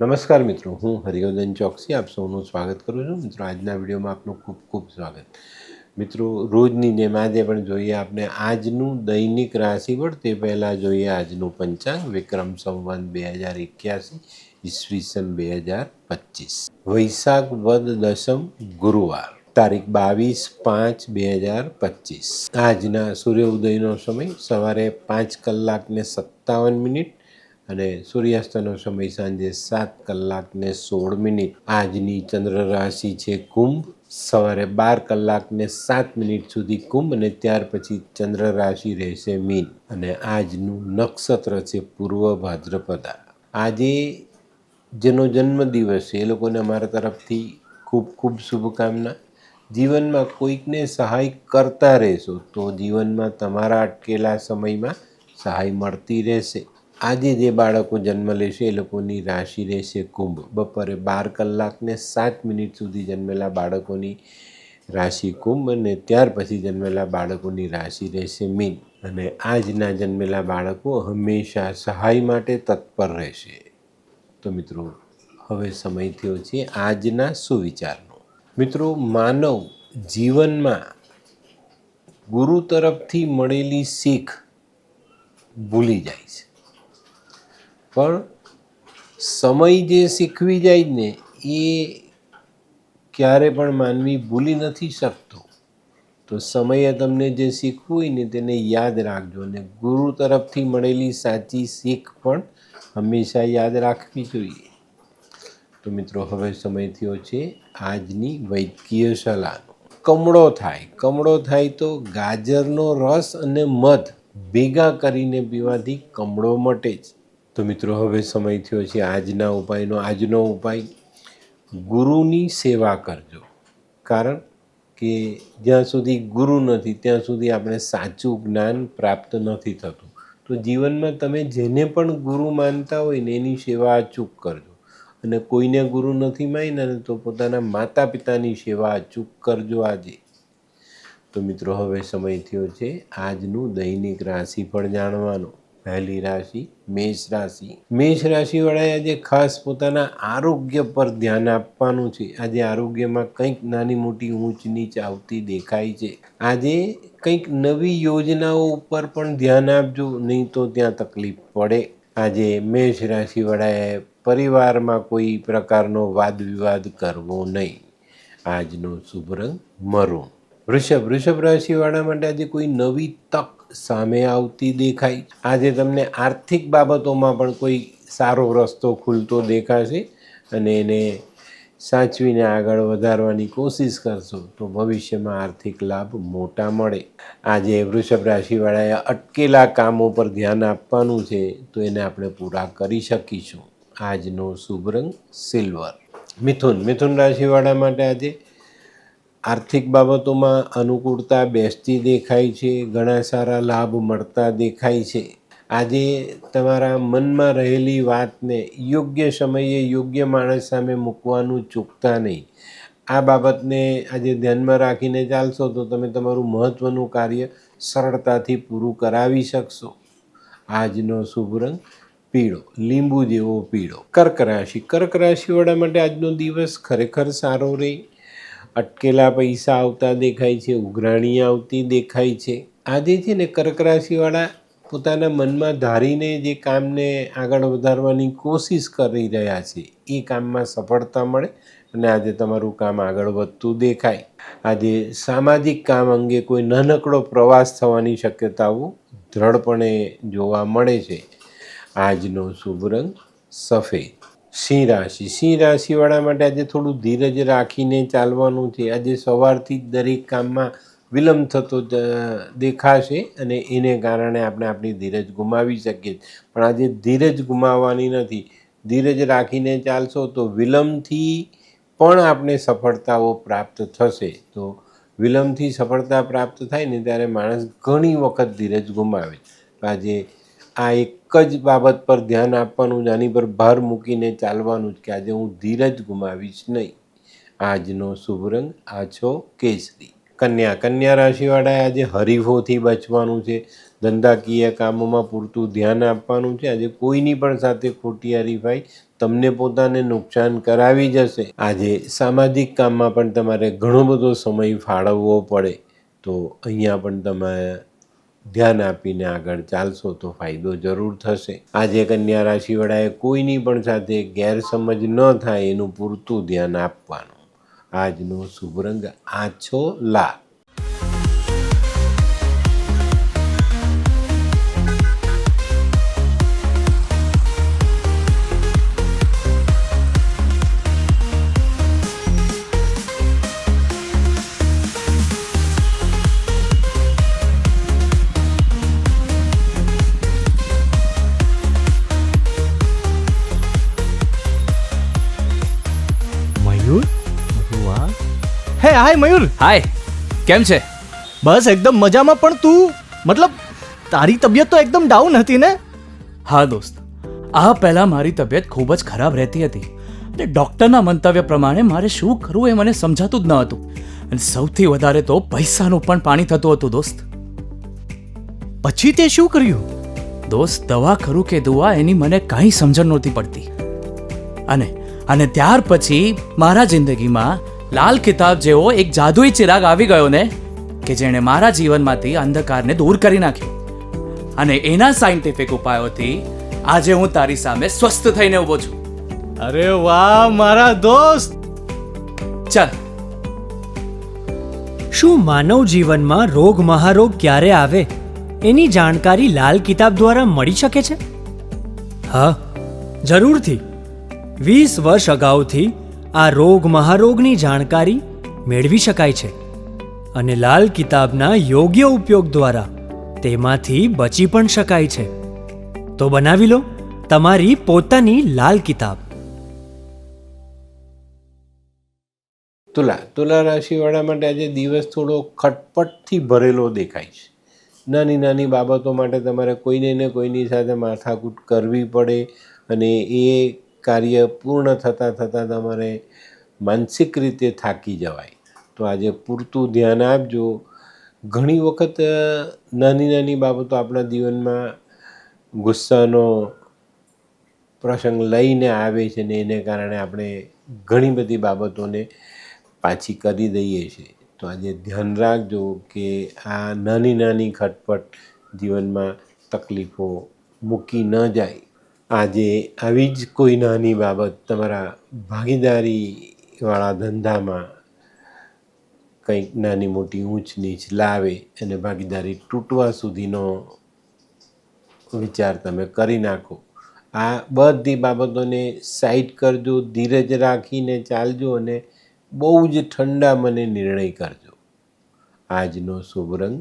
નમસ્કાર મિત્રો, હું હરિવર્ધન ચોકસી આપ સૌનું સ્વાગત કરું છું. મિત્રો, આજના વિડીયોમાં આપનું ખૂબ ખૂબ સ્વાગત. મિત્રો, રોજની જેમ આજે પણ જોઈએ આપણે આજનું દૈનિક રાશિફળ. તે પહેલાં જોઈએ આજનું પંચાંગ. વિક્રમ સંવત 2081 ઈસવીસન 2025, વૈશાખ વદ દસમ, ગુરુવાર, તારીખ 22/5/2025. આજના સૂર્ય ઉદયનો સમય સવારે 5:57 અને સૂર્યાસ્તનો સમય સાંજે 7:16. આજની ચંદ્ર રાશિ છે કુંભ. સવારે 12:07 સુધી કુંભ અને ત્યાર પછી ચંદ્ર રાશિ રહેશે મીન. અને આજનું નક્ષત્ર છે પૂર્વ ભાદ્રપદા. આજે જેનો જન્મદિવસ છે એ લોકોને અમારા તરફથી ખૂબ ખૂબ શુભકામના. જીવનમાં કોઈકને સહાય કરતા રહેશો તો જીવનમાં તમારા અટકેલા સમયમાં સહાય મળતી રહેશે. આજે જે બાળકો જન્મ લેશે એ લોકોની રાશિ રહેશે કુંભ. બપોરે 12:07 સુધી જન્મેલા બાળકોની રાશિ કુંભ અને ત્યાર પછી જન્મેલા બાળકોની રાશિ રહેશે મીન. અને આજના જન્મેલા બાળકો હંમેશા સહાય માટે તત્પર રહેશે. તો મિત્રો, હવે સમય થયો છે આજના સુવિચારનો. મિત્રો, માનવ જીવનમાં ગુરુ તરફથી મળેલી શીખ ભૂલી જાય છે, પણ સમય જે શીખવી જાય ને એ ક્યારે પણ માનવી ભૂલી નથી શકતો. તો સમયે તમને જે શીખવું હોય ને તેને યાદ રાખજો. અને ગુરુ તરફથી મળેલી સાચી શીખ પણ હંમેશા યાદ રાખવી જોઈએ. તો મિત્રો, હવે સમય થયો છે આજની વૈદ્યકીય સલાહનો. કમળો થાય તો ગાજરનો રસ અને મધ ભેગા કરીને પીવાથી કમળો મટે છે. તો મિત્રો, હવે સમય થયો છે આજના ઉપાયનો. આજનો ઉપાય, ગુરુની સેવા કરજો. કારણ કે જ્યાં સુધી ગુરુ નથી ત્યાં સુધી આપણે સાચું જ્ઞાન પ્રાપ્ત નથી થતું. તો જીવનમાં તમે જેને પણ ગુરુ માનતા હોય ને એની સેવા અચૂક કરજો. અને કોઈને ગુરુ નથી માન્યા ને તો પોતાના માતા પિતાની સેવા અચૂક કરજો આજે. તો મિત્રો, હવે સમય થયો છે આજનું દૈનિક રાશિફળ જાણવાનો. પહેલી રાશિ મેષ રાશિ. મેષ રાશિવાળાએ આજે ખાસ પોતાના આરોગ્ય પર ધ્યાન આપવાનું છે. આજે આરોગ્યમાં કંઈક નાની મોટી ઊંચ નીચ આવતી દેખાય છે. આજે કંઈક નવી યોજનાઓ ઉપર પણ ધ્યાન આપજો, નહીં તો ત્યાં તકલીફ પડે. આજે મેષ રાશિવાળાએ પરિવારમાં કોઈ પ્રકારનો વાદ વિવાદ કરવો નહીં. આજનો શુભ રંગ મરૂન. વૃષભ રાશિવાળા માટે આજે કોઈ નવી તક સામે આવતી દેખાય. આજે તમને આર્થિક બાબતોમાં પણ કોઈ સારો રસ્તો ખુલતો દેખાશે અને એને સાચવીને આગળ વધારવાની કોશિશ કરશો તો ભવિષ્યમાં આર્થિક લાભ મોટા મળે. આજે વૃષભ રાશિવાળાએ અટકેલા કામો પર ધ્યાન આપવાનું છે તો એને આપણે પૂરા કરી શકીશું. આજનો શુભ રંગ સિલ્વર. મિથુન રાશિવાળા માટે આજે આર્થિક બાબતોમાં અનુકૂળતા બેસતી દેખાય છે. ઘણા સારા લાભ મળતા દેખાય છે. આજે તમારા મનમાં રહેલી વાતને યોગ્ય સમયે યોગ્ય માણસ સામે મૂકવાનું ચૂકતા નહીં. આ બાબતને આજે ધ્યાનમાં રાખીને ચાલશો તો તમે તમારું મહત્ત્વનું કાર્ય સરળતાથી પૂરું કરાવી શકશો. આજનો શુભ રંગ પીળો, લીંબુ જેવો પીળો. કર્ક રાશિવાળા માટે આજનો દિવસ ખરેખર સારો રહે. અટકેલા પૈસા આવતા દેખાય છે, ઉઘરાણી આવતી દેખાય છે. આજે છે ને કર્ક રાશિવાળા પોતાના મનમાં ધારીને જે કામને આગળ વધારવાની કોશિશ કરી રહ્યા છે એ કામમાં સફળતા મળે અને આજે તમારું કામ આગળ વધતું દેખાય. આજે સામાજિક કામ અંગે કોઈ નાનકડો પ્રવાસ થવાની શક્યતાઓ દ્રઢપણે જોવા મળે છે. આજનો શુભ રંગ સફેદ. સિંહ રાશિવાળા માટે આજે થોડું ધીરજ રાખીને ચાલવાનું છે. આજે સવારથી જ દરેક કામમાં વિલંબ થતો દેખાશે અને એને કારણે આપણે આપણી ધીરજ ગુમાવી શકીએ. પણ આજે ધીરજ ગુમાવવાની નથી. ધીરજ રાખીને ચાલશો તો વિલંબથી પણ આપણે સફળતાઓ પ્રાપ્ત થશે. તો વિલંબથી સફળતા પ્રાપ્ત થાય ને ત્યારે માણસ ઘણી વખત ધીરજ ગુમાવે. આજે આ એક જ બાબત પર ધ્યાન આપવાનું, આની પર ભાર મૂકીને ચાલવાનું જ કે આજે હું ધીરજ ગુમાવીશ નહીં. આજનો શુભ રંગ આછો કેસરી. કન્યા રાશિવાળાએ આજે હરીફોથી બચવાનું છે. ધંધાકીય કામોમાં પૂરતું ધ્યાન આપવાનું છે. આજે કોઈની પણ સાથે ખોટી હરીફાઈ તમને પોતાને નુકસાન કરાવી જશે. આજે સામાજિક કામમાં પણ તમારે ઘણો બધો સમય ફાળવવો પડે, તો અહીંયા પણ તમે ધ્યાન આપીને આગળ ચાલશો તો ફાયદો જરૂર થશે. આજે કન્યા રાશિવાળાએ કોઈની પણ સાથે ગેરસમજ ન થાય એનું પૂરતું ધ્યાન આપવાનું. આજનો શુભ રંગ આછો લાલ. હે હાય મયુર. હાય, કેમ છે? બસ એકદમ મજામાં. પણ તું મતલબ તારી તબિયત તો એકદમ ડાઉન હતી ને? હા દોસ્ત, આ પહેલાં મારી તબિયત ખૂબ જ ખરાબ રહેતી હતી અને ડૉક્ટરના મંતવ્ય પ્રમાણે મારે શું કરવું એ મને સમજાતું જ ન હતું. અને સૌથી વધારે તો પૈસાનું પણ પાણી થતું હતું દોસ્ત. પછી તે શું કર્યું? દોસ્ત, દવા કરું કે દુઆ એની મને કાંઈ સમજણ નહોતી પડતી. અને ત્યાર પછી મારા જિંદગીમાં લાલ કિતાબ જેવો એક જાદુઈ ચિરાગ આવી ગયો ને, કે જેણે મારા જીવનમાંથી અંધકારને દૂર કરી નાખ્યો. અને એના સાયન્ટિફિક ઉપાયોથી આજે હું તારી સામે સ્વસ્થ થઈને ઊભો છું. અરે વાહ મારા દોસ્ત. ચાલ. શું માનવ જીવનમાં રોગ મહારોગ ક્યારે આવે એની જાણકારી લાલ કિતાબ દ્વારા મળી શકે છે? હા, જરૂરથી. 20 વર્ષ અગાઉથી આ રોગ મહારોગની જાણકારી મેળવી શકાય છે અને લાલ કિતાબના યોગ્ય ઉપયોગ દ્વારા તેમાંથી બચી પણ શકાય છે. તો બનાવી લો તમારી પોતાની લાલ કિતાબ. તુલા રાશિવાળા માટે આજે દિવસ થોડો ખટપટથી ભરેલો દેખાય છે. નાની નાની બાબતો માટે તમારે કોઈને ને કોઈની સાથે માથાકૂટ કરવી પડે અને એ કાર્ય પૂર્ણ થતાં તમારે માનસિક રીતે થાકી જવાય. તો આજે પૂરતું ધ્યાન આપજો. ઘણી વખત નાની નાની બાબતો આપણા જીવનમાં ગુસ્સાનો પ્રસંગ લઈને આવે છે ને એને કારણે આપણે ઘણી બધી બાબતોને પાછી કરી દઈએ છીએ. તો આજે ધ્યાન રાખજો કે આ નાની નાની ખટપટ જીવનમાં તકલીફો મૂકી ન જાય. આજે આવી જ કોઈ નાની બાબત તમારા ભાગીદારીવાળા ધંધામાં કંઈક નાની મોટી ઊંચ નીચ લાવે અને ભાગીદારી તૂટવા સુધીનો વિચાર તમે કરી નાખો. આ બધી બાબતોને સાઈડ કરજો, ધીરજ રાખીને ચાલજો અને બહુ જ ઠંડા મને નિર્ણય કરજો. આજનો શુભ રંગ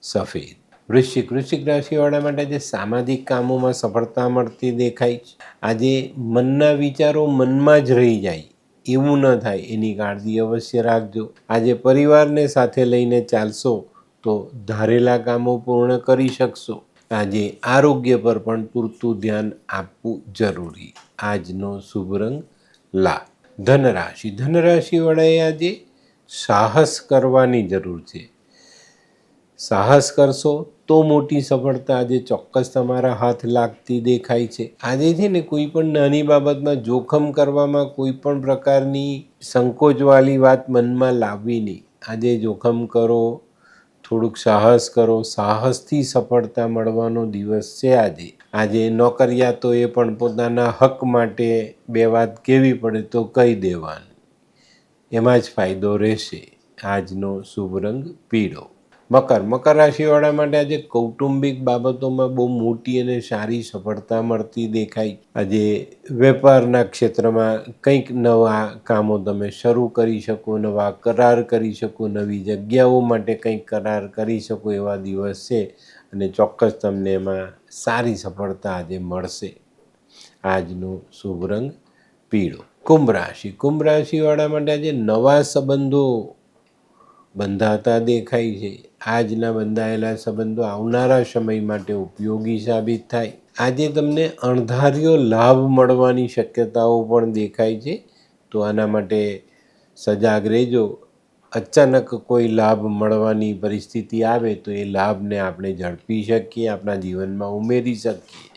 સફેદ. વૃશ્ચિક રાશિવાળા માટે આજે સામાજિક કામોમાં સફળતા મળતી દેખાય છે. આજે મનના વિચારો મનમાં જ રહી જાય એવું ન થાય એની કાળજી અવશ્ય રાખજો. આજે પરિવારને સાથે લઈને ચાલશો તો ધારેલા કામો પૂર્ણ કરી શકશો. આજે આરોગ્ય પર પણ પૂરતું ધ્યાન આપવું જરૂરી. આજનો શુભ રંગ લાલ. ધનરાશિવાળાએ આજે સાહસ કરવાની જરૂર છે. સાહસ કરશો તો મોટી સફળતા આજે ચોક્કસ તમારા હાથ લાગતી દેખાય છે. આજે છે ને કોઈ પણ નાની બાબતમાં જોખમ કરવામાં કોઈ પણ પ્રકારની સંકોચવાળી વાત મનમાં લાવવી નહીં. આજે જોખમ કરો, થોડુંક સાહસ કરો. સાહસથી સફળતા મળવાનો દિવસ છે આજે નોકરિયાતોએ પણ પોતાના હક માટે બે વાત કહેવી પડે તો કહી દેવાની, એમાં જ ફાયદો રહેશે. આજનો શુભ રંગ પીળો. મકર રાશિવાળા માટે આજે કૌટુંબિક બાબતોમાં બહુ મોટી અને સારી સફળતા મળતી દેખાય. આજે વેપારના ક્ષેત્રમાં કંઈક નવા કામો તમે શરૂ કરી શકો, નવા કરાર કરી શકો, નવી જગ્યાઓ માટે કંઈક કરાર કરી શકો એવા દિવસ છે અને ચોક્કસ તમને એમાં સારી સફળતા આજે મળશે. આજનો શુભ રંગ પીળો. કુંભ રાશિવાળા માટે આજે નવા સંબંધો બંધાતા દેખાય છે. આજના બંધાયેલા સંબંધો આવનારા સમય માટે ઉપયોગી સાબિત થાય. આજે તમને અણધાર્યો લાભ મળવાની શક્યતાઓ પણ દેખાય છે. તો આના માટે સજાગ રહેજો. અચાનક કોઈ લાભ મળવાની પરિસ્થિતિ આવે તો એ લાભને આપણે ઝડપી શકીએ, આપણા જીવનમાં ઉમેરી શકીએ.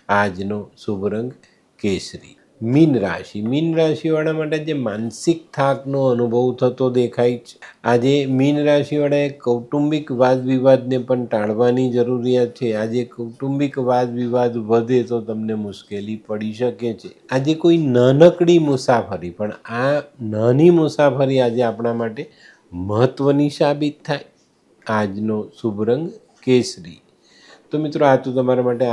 આજનો શુભ રંગ કેસરી. મીન રાશિ. મીન રાશિવાળા માટે જે માનસિક થાકનો અનુભવ થતો દેખાય છે. આજે મીન રાશિવાળાએ કૌટુંબિક વાદ વિવાદને પણ ટાળવાની જરૂરિયાત છે. આજે કૌટુંબિક વાદ વિવાદ વધે તો તમને મુશ્કેલી પડી શકે છે. આજે કોઈ નાનકડી મુસાફરી, પણ આ નાની મુસાફરી આજે આપણા માટે મહત્ત્વની સાબિત થાય. આજનો શુભ રંગ કેસરી. તો મિત્રો, આ તો તમારા માટે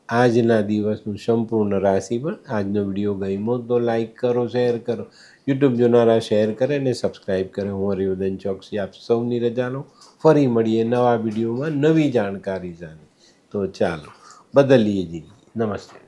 આજના દિવસનું સંપૂર્ણ રાશિફળ. આજનો વિડીયો ગમ્યો તો લાઈક કરો, શેર કરો. યુટ્યુબ જોનારા શેર કરે અને સબસ્ક્રાઈબ કરે. હું હરિવર્ધન ચોકસી આપ સૌની રજા લઉં. ફરી મળીએ નવા વિડીયોમાં નવી જાણકારી સાથે. તો ચાલો બદલીએ જિંદગી. નમસ્તે.